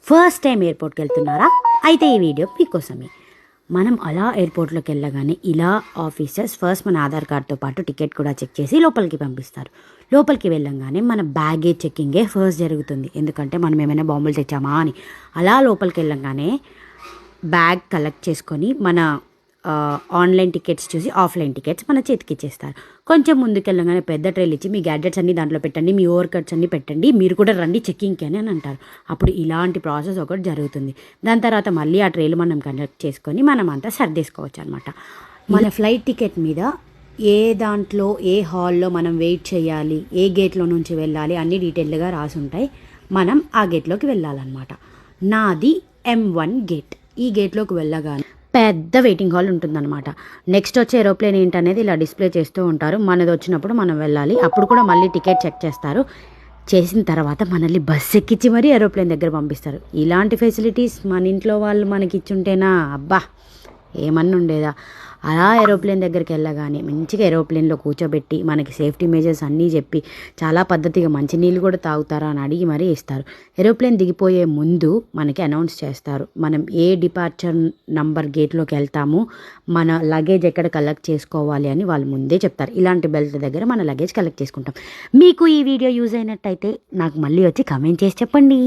First time ఎయిర్పోర్ట్కి వెళ్తున్నారా? అయితే ఈ వీడియో మీకోసమే. మనం అలా ఎయిర్పోర్ట్లోకి వెళ్ళగానే ఇలా ఆఫీసర్స్ ఫస్ట్ మన ఆధార్ కార్డ్తో పాటు టికెట్ కూడా చెక్ చేసి లోపలికి పంపిస్తారు. లోపలికి వెళ్ళంగానే మన బ్యాగేజ్ చెక్కింగే ఫస్ట్ జరుగుతుంది. ఎందుకంటే మనం ఏమైనా బాంబులు తెచ్చామా అని. అలా లోపలికి వెళ్ళంగానే బ్యాగ్ కలెక్ట్ చేసుకొని మన ఆన్లైన్ టికెట్స్ చూసి ఆఫ్లైన్ టికెట్స్ మన చేతికి ఇచ్చేస్తారు. కొంచెం ముందుకెళ్ళగానే పెద్ద ట్రైల్ ఇచ్చి మీ గ్యాడ్జెట్స్ అన్ని దాంట్లో పెట్టండి, మీ ఓవర్ కట్స్ అన్ని పెట్టండి, మీరు కూడా రండి చెక్కింగ్కి అని అంటారు. అప్పుడు ఇలాంటి ప్రాసెస్ ఒకటి జరుగుతుంది. దాని తర్వాత మళ్ళీ ఆ ట్రైల్ మనం కనెక్ట్ చేసుకొని మనం అంతా సర్దేసుకోవచ్చు అనమాట. మన ఫ్లైట్ టికెట్ మీద ఏ దాంట్లో ఏ హాల్లో మనం వెయిట్ చేయాలి, ఏ గేట్లో నుంచి వెళ్ళాలి అన్ని డీటెయిల్గా రాసి ఉంటాయి. మనం ఆ గేట్లోకి వెళ్ళాలన్నమాట. నాది M1 గేట్. ఈ గేట్లోకి వెళ్ళగానే పెద్ద వెయిటింగ్ హాల్ ఉంటుందన్నమాట. నెక్స్ట్ వచ్చే ఏరోప్లేన్ ఏంటనేది ఇలా డిస్ప్లే చేస్తూ ఉంటారు. మనది వచ్చినప్పుడు మనం వెళ్ళాలి. అప్పుడు కూడా మళ్ళీ టికెట్ చెక్ చేస్తారు. చేసిన తర్వాత మనల్ని బస్ ఎక్కించి మరీ ఏరోప్లేన్ దగ్గర పంపిస్తారు. ఇలాంటి ఫెసిలిటీస్ మన ఇంట్లో వాళ్ళు మనకి ఇచ్చుంటేనా అబ్బా ఏమన్నా ఉండేదా. అలా ఏరోప్లేన్ దగ్గరికి వెళ్ళగానే మంచిగా ఏరోప్లేన్లో కూర్చోబెట్టి మనకి సేఫ్టీ మెజర్స్ అన్నీ చెప్పి చాలా పద్ధతిగా మంచినీళ్ళు కూడా తాగుతారా అని అడిగి మరీ ఇస్తారు. ఏరోప్లేన్ దిగిపోయే ముందు మనకి అనౌన్స్ చేస్తారు మనం ఏ డిపార్చర్ నంబర్ గేట్లోకి వెళ్తాము, మన లగేజ్ ఎక్కడ కలెక్ట్ చేసుకోవాలి అని వాళ్ళు ముందే చెప్తారు. ఇలాంటి బెల్ట్ దగ్గర మన లగేజ్ కలెక్ట్ చేసుకుంటాం. మీకు ఈ వీడియో యూజ్ అయినట్టయితే నాకు మళ్ళీ వచ్చి కమెంట్ చేసి చెప్పండి.